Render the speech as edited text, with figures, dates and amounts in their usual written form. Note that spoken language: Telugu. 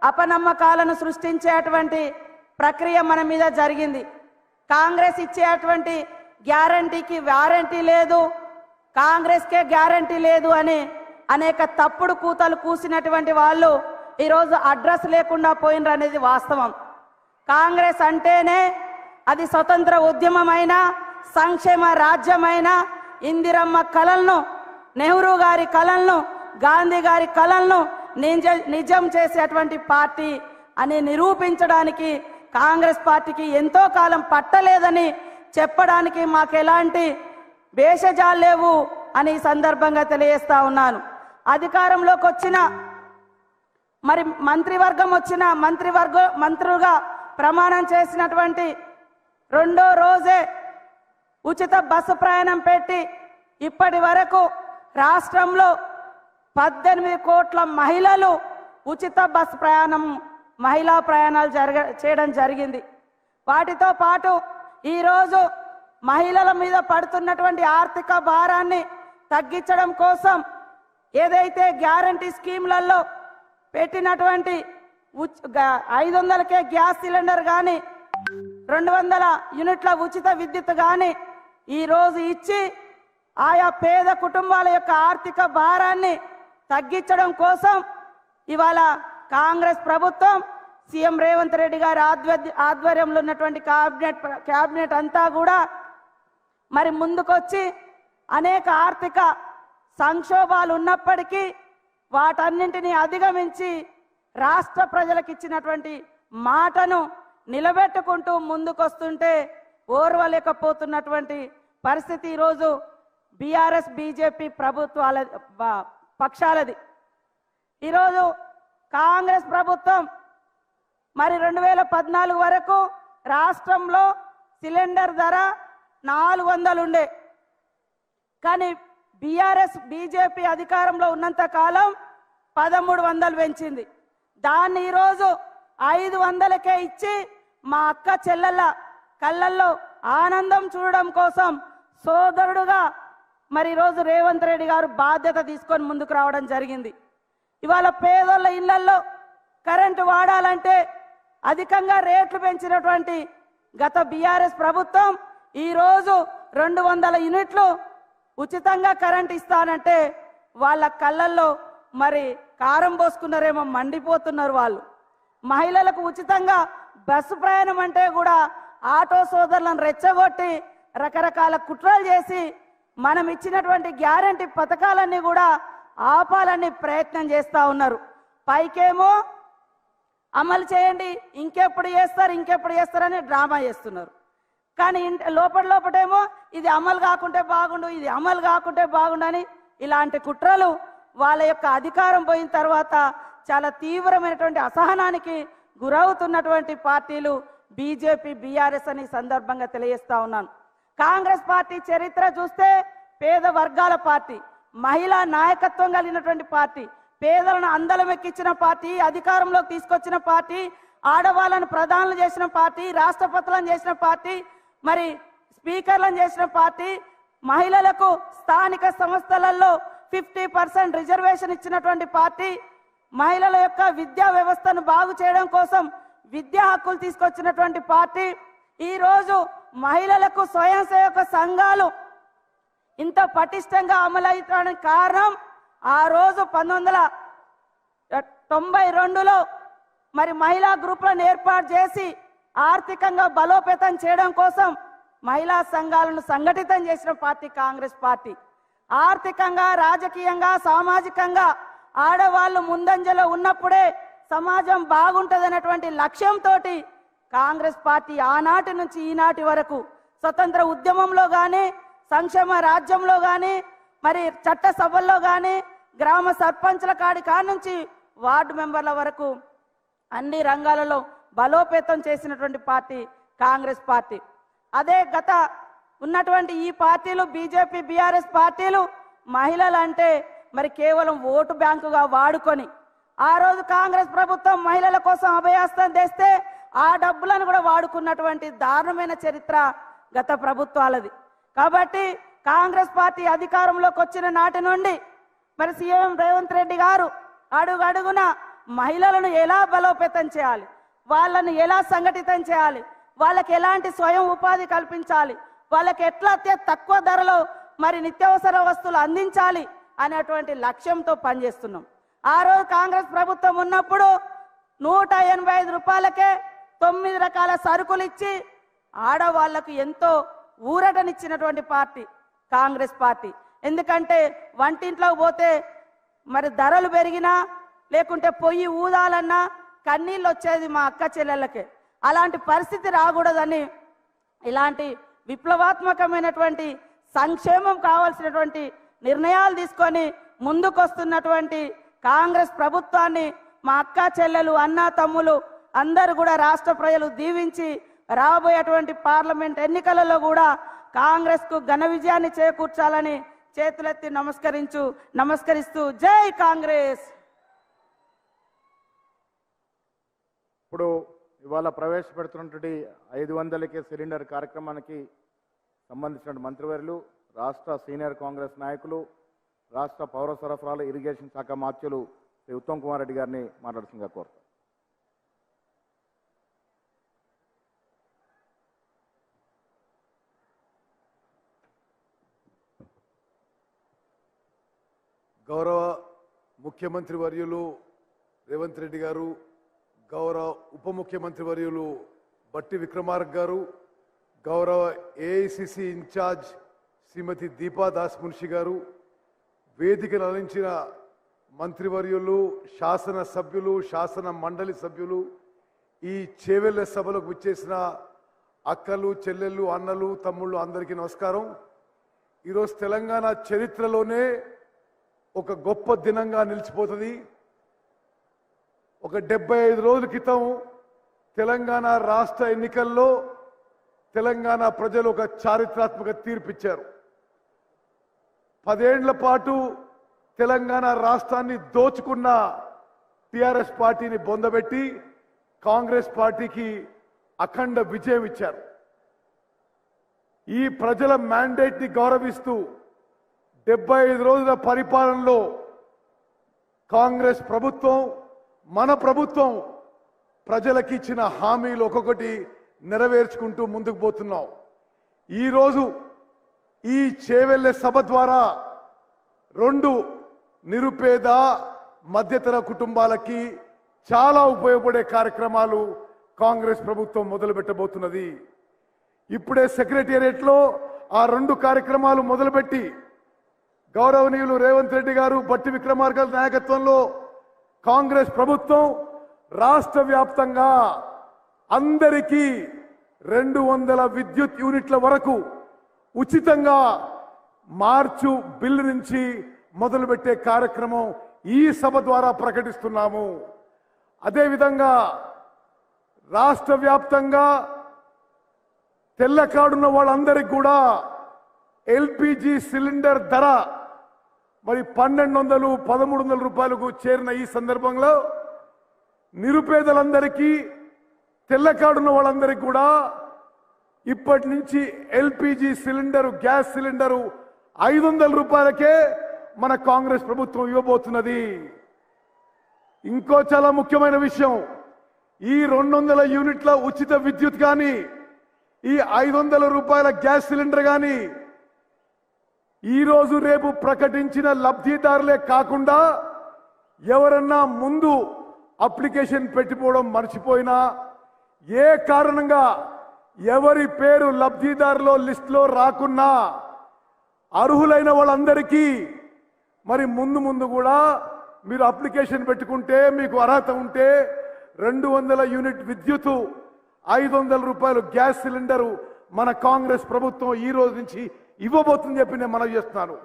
అపనమ్మకాలను సృష్టించేటువంటి ప్రక్రియ మన మీద జరిగింది. కాంగ్రెస్ ఇచ్చేటువంటి గ్యారంటీకి వారంటీ లేదు, కాంగ్రెస్కే గ్యారంటీ లేదు అని అనేక తప్పుడు కూతలు కూసినటువంటి వాళ్ళు ఈరోజు అడ్రస్ లేకుండా పోయినరు అనేది వాస్తవం. కాంగ్రెస్ అంటేనే అది స్వతంత్ర ఉద్యమమైన సంక్షేమ రాజ్యమైన ఇందిరమ్మ కలలను, నెహ్రూ గారి కలలను, గాంధీ గారి కలలను నిజం చేసేటువంటి పార్టీ అని నిరూపించడానికి కాంగ్రెస్ పార్టీకి ఎంతో కాలం పట్టలేదని చెప్పడానికి మాకు ఎలాంటి భేషజాలు లేవు అని ఈ సందర్భంగా తెలియజేస్తా ఉన్నాను. అధికారంలోకి వచ్చిన మరి మంత్రివర్గం వచ్చిన మంత్రులుగా ప్రమాణం చేసినటువంటి రెండో రోజే ఉచిత బస్సు ప్రయాణం పెట్టి ఇప్పటి వరకు రాష్ట్రంలో 18 కోట్ల మహిళలు ఉచిత బస్సు ప్రయాణం మహిళా ప్రయాణాలు చేయడం జరిగింది. వాటితో పాటు ఈరోజు మహిళల మీద పడుతున్నటువంటి ఆర్థిక భారాన్ని తగ్గించడం కోసం ఏదైతే గ్యారంటీ స్కీమ్లలో పెట్టినటువంటి 500కే గ్యాస్ సిలిండర్ కానీ 200 యూనిట్ల ఉచిత విద్యుత్ కానీ ఈరోజు ఇచ్చి ఆయా పేద కుటుంబాల యొక్క ఆర్థిక భారాన్ని తగ్గించడం కోసం ఇవాళ కాంగ్రెస్ ప్రభుత్వం సీఎం రేవంత్ రెడ్డి గారి ఆధ్వర్యంలో ఉన్నటువంటి క్యాబినెట్ అంతా కూడా మరి ముందుకొచ్చి అనేక ఆర్థిక సంక్షోభాలు ఉన్నప్పటికీ వాటన్నింటినీ అధిగమించి రాష్ట్ర ప్రజలకు ఇచ్చినటువంటి మాటను నిలబెట్టుకుంటూ ముందుకొస్తుంటే ఓర్వలేకపోతున్నటువంటి పరిస్థితి ఈరోజు బీఆర్ఎస్ బీజేపీ ప్రభుత్వాల పక్షాలది. ఈరోజు కాంగ్రెస్ ప్రభుత్వం మరి 2014 వరకు రాష్ట్రంలో సిలిండర్ ధర 400 ఉండే, కానీ బీఆర్ఎస్ బీజేపీ అధికారంలో ఉన్నంత కాలం 1300 పెంచింది. దాన్ని ఈరోజు 500కే ఇచ్చి మా అక్క చెల్లెళ్ళ కళ్ళల్లో ఆనందం చూడడం కోసం సోదరుడుగా మరి ఈరోజు రేవంత్ రెడ్డి గారు బాధ్యత తీసుకొని ముందుకు రావడం జరిగింది. ఇవాళ పేదోళ్ళ ఇళ్లల్లో కరెంటు వాడాలంటే అధికంగా రేట్లు పెంచినటువంటి గత బీఆర్ఎస్ ప్రభుత్వం ఈరోజు 200 యూనిట్లు ఉచితంగా కరెంట్ ఇస్తానంటే వాళ్ళ కళ్ళల్లో మరి కారం పోసుకున్నారేమో, మండిపోతున్నారు వాళ్ళు. మహిళలకు ఉచితంగా బస్సు ప్రయాణం అంటే కూడా ఆటో సోదరులను రెచ్చగొట్టి రకరకాల కుట్రలు చేసి మనం ఇచ్చినటువంటి గ్యారంటీ పథకాలన్నీ కూడా ఆపాలని ప్రయత్నం చేస్తూ ఉన్నారు. పైకేమో అమలు చేయండి, ఇంకెప్పుడు చేస్తారని డ్రామా చేస్తున్నారు. కానీ లోపటేమో ఇది అమలు కాకుంటే బాగుండు, ఇది అమలు కాకుంటే బాగుండని ఇలాంటి కుట్రలు వాళ్ళ యొక్క అధికారం పోయిన తర్వాత చాలా తీవ్రమైనటువంటి అసహనానికి గురవుతున్నటువంటి పార్టీలు బీజేపీ బీఆర్ఎస్ అని సందర్భంగా తెలియజేస్తా ఉన్నాను. కాంగ్రెస్ పార్టీ చరిత్ర చూస్తే పేద వర్గాల పార్టీ, మహిళా నాయకత్వం కలిగినటువంటి పార్టీ, పేదలను అందలం ఎక్కించిన పార్టీ, అధికారంలోకి తీసుకొచ్చిన పార్టీ, ఆడవాళ్ళను ప్రధానులు చేసిన పార్టీ, రాష్ట్రపతులను చేసిన పార్టీ, మరి స్పీకర్లను చేసిన పార్టీ, మహిళలకు స్థానిక సంస్థలలో 50% రిజర్వేషన్ ఇచ్చినటువంటి పార్టీ, మహిళల యొక్క విద్యా వ్యవస్థను బాగు చేయడం కోసం విద్యా హక్కులు తీసుకొచ్చినటువంటి పార్టీ. ఈరోజు మహిళలకు స్వయం సేవక సంఘాలు ఇంత పటిష్టంగా అమలవుతానికి కారణం ఆ రోజు 1992లో మరి మహిళా గ్రూపులను ఏర్పాటు చేసి ఆర్థికంగా బలోపేతం చేయడం కోసం మహిళా సంఘాలను సంఘటితం చేసిన పార్టీ కాంగ్రెస్ పార్టీ. ఆర్థికంగా, రాజకీయంగా, సామాజికంగా ఆడవాళ్ళు ముందంజలో ఉన్నప్పుడే సమాజం బాగుంటుందనేటువంటి లక్ష్యంతో కాంగ్రెస్ పార్టీ ఆనాటి నుంచి ఈనాటి వరకు స్వతంత్ర ఉద్యమంలో కానీ, సంక్షేమ రాజ్యంలో కానీ, మరి చట్టసభల్లో కానీ, గ్రామ సర్పంచ్ల కాడి నుంచి వార్డు మెంబర్ల వరకు అన్ని రంగాలలో బలోపేతం చేసినటువంటి పార్టీ కాంగ్రెస్ పార్టీ. అదే గత ఉన్నటువంటి ఈ పార్టీలు బీజేపీ బీఆర్ఎస్ పార్టీలు మహిళలు అంటే మరి కేవలం ఓటు బ్యాంకుగా వాడుకొని ఆ రోజు కాంగ్రెస్ ప్రభుత్వం మహిళల కోసం అభయాస్తం తెస్తే ఆ డబ్బులను కూడా వాడుకున్నటువంటి దారుణమైన చరిత్ర గత ప్రభుత్వాలది. కాబట్టి కాంగ్రెస్ పార్టీ అధికారంలోకి వచ్చిన నాటి నుండి మరి సీఎం రేవంత్ రెడ్డి గారు అడుగడుగున మహిళలను ఎలా బలోపేతం చేయాలి, వాళ్ళను ఎలా సంఘటితం చేయాలి, వాళ్ళకి ఎలాంటి స్వయం ఉపాధి కల్పించాలి, వాళ్ళకి ఎట్లా తక్కువ ధరలో మరి నిత్యావసర వస్తువులు అందించాలి అనేటువంటి లక్ష్యంతో పనిచేస్తున్నాం. ఆ రోజు కాంగ్రెస్ ప్రభుత్వం ఉన్నప్పుడు 185 రూపాయలకే 9 రకాల సరుకులు ఇచ్చి ఆడవాళ్లకు ఎంతో ఊరటనిచ్చినటువంటి పార్టీ కాంగ్రెస్ పార్టీ. ఎందుకంటే వంటింట్లోకి పోతే మరి ధరలు పెరిగినా లేకుంటే పొయ్యి ఊదాలన్నా కన్నీళ్ళు వచ్చేది మా అక్క చెల్లెళ్ళకే. అలాంటి పరిస్థితి రాకూడదని ఇలాంటి విప్లవాత్మకమైనటువంటి సంక్షేమం కావాల్సినటువంటి నిర్ణయాలు తీసుకొని ముందుకొస్తున్నటువంటి కాంగ్రెస్ ప్రభుత్వాన్ని మా అక్క చెల్లెలు అన్న తమ్ములు అందరూ కూడా రాష్ట్ర ప్రజలు దీవించి రాబోయేటువంటి పార్లమెంట్ ఎన్నికలలో కూడా కాంగ్రెస్ కు ఘన విజయాన్ని చేకూర్చాలని చేతులెత్తి నమస్కరిస్తూ జై కాంగ్రెస్. ఇప్పుడు ఇవాళ ప్రవేశపెడుతున్నటువంటి 500కే సిలిండర్ కార్యక్రమానికి సంబంధించిన మంత్రివర్యులు, రాష్ట్ర సీనియర్ కాంగ్రెస్ నాయకులు, రాష్ట్ర పౌర సరఫరాల ఇరిగేషన్ శాఖ మాత్యులు శ్రీ ఉత్తమ్ కుమార్ రెడ్డి గారిని మాట్లాడుతుందిగా కోరుతాం. గౌరవ ముఖ్యమంత్రి వర్యులు రేవంత్ రెడ్డి గారు, గౌరవ ఉప ముఖ్యమంత్రి వర్యులు బట్టి విక్రమార్క గారు, గౌరవ ఏఐసిసి ఇన్ఛార్జ్ శ్రీమతి దీపా దాస్ మున్షి గారు, వేదికను అలంచిన మంత్రివర్యులు, శాసన సభ్యులు, శాసన మండలి సభ్యులు, ఈ చేవెళ్ళ సభలకు వచ్చేసిన అక్కలు, చెల్లెళ్ళు, అన్నలు, తమ్ముళ్ళు అందరికీ నమస్కారం. ఈరోజు తెలంగాణ చరిత్రలోనే ఒక గొప్ప దినంగా నిలిచిపోతుంది. ఒక 75 రోజుల క్రితం తెలంగాణ రాష్ట్ర ఎన్నికల్లో తెలంగాణ ప్రజలు ఒక చారిత్రాత్మక తీర్పిచ్చారు. 10 ఏళ్ల పాటు తెలంగాణ రాష్ట్రాన్ని దోచుకున్న టిఆర్ఎస్ పార్టీని బొందబెట్టి కాంగ్రెస్ పార్టీకి అఖండ విజయం ఇచ్చారు. ఈ ప్రజల మ్యాండేట్ ని గౌరవిస్తూ 75 రోజుల పరిపాలనలో కాంగ్రెస్ ప్రభుత్వం, మన ప్రభుత్వం ప్రజలకు ఇచ్చిన హామీలు ఒక్కొక్కటి నెరవేర్చుకుంటూ ముందుకు పోతున్నాం. ఈరోజు ఈ చేవెళ్ళే సభ ద్వారా 2 నిరుపేద మధ్యతర కుటుంబాలకి చాలా ఉపయోగపడే కార్యక్రమాలు కాంగ్రెస్ ప్రభుత్వం మొదలు పెట్టబోతున్నది. ఇప్పుడే సెక్రటేరియట్లో ఆ 2 కార్యక్రమాలు మొదలుపెట్టి గౌరవనీయులు రేవంత్ రెడ్డి గారు, బట్టి విక్రమార్క నాయకత్వంలో కాంగ్రెస్ ప్రభుత్వం రాష్ట్ర వ్యాప్తంగా అందరికీ 200 విద్యుత్ యూనిట్ల వరకు ఉచితంగా మార్చు బిల్లు నుంచి మొదలుపెట్టే కార్యక్రమం ఈ సభ ద్వారా ప్రకటిస్తున్నాము. అదేవిధంగా రాష్ట్ర వ్యాప్తంగా తెల్ల కార్డున్న వాళ్ళందరికీ కూడా ఎల్పిజి సిలిండర్ ధర మరి 1200, 1300 రూపాయలకు చేరిన ఈ సందర్భంలో నిరుపేదలందరికీ, తెల్ల కార్డున్న వాళ్ళందరికీ కూడా ఇప్పటి నుంచి ఎల్పిజి సిలిండరు, గ్యాస్ సిలిండరు 500 రూపాయలకే మన కాంగ్రెస్ ప్రభుత్వం ఇవ్వబోతున్నది. ఇంకో చాలా ముఖ్యమైన విషయం, ఈ 200 యూనిట్ల ఉచిత విద్యుత్ కానీ, ఈ 500 రూపాయల గ్యాస్ సిలిండర్ కానీ ఈ రోజు రేపు ప్రకటించిన లబ్ధిదారులే కాకుండా ఎవరన్నా ముందు అప్లికేషన్ పెట్టిపోవడం మర్చిపోయినా, ఏ కారణంగా ఎవరి పేరు లబ్ధిదారులో లిస్టులో రాకున్నా అర్హులైన వాళ్ళందరికీ మరి ముందు కూడా మీరు అప్లికేషన్ పెట్టుకుంటే, మీకు అర్హత ఉంటే 200 యూనిట్ విద్యుత్, 500 రూపాయలు గ్యాస్ సిలిండరు మన కాంగ్రెస్ ప్రభుత్వం ఈ రోజు నుంచి ఇవ్వబోతుందని చెప్పి నేను మనవి చేస్తున్నాను.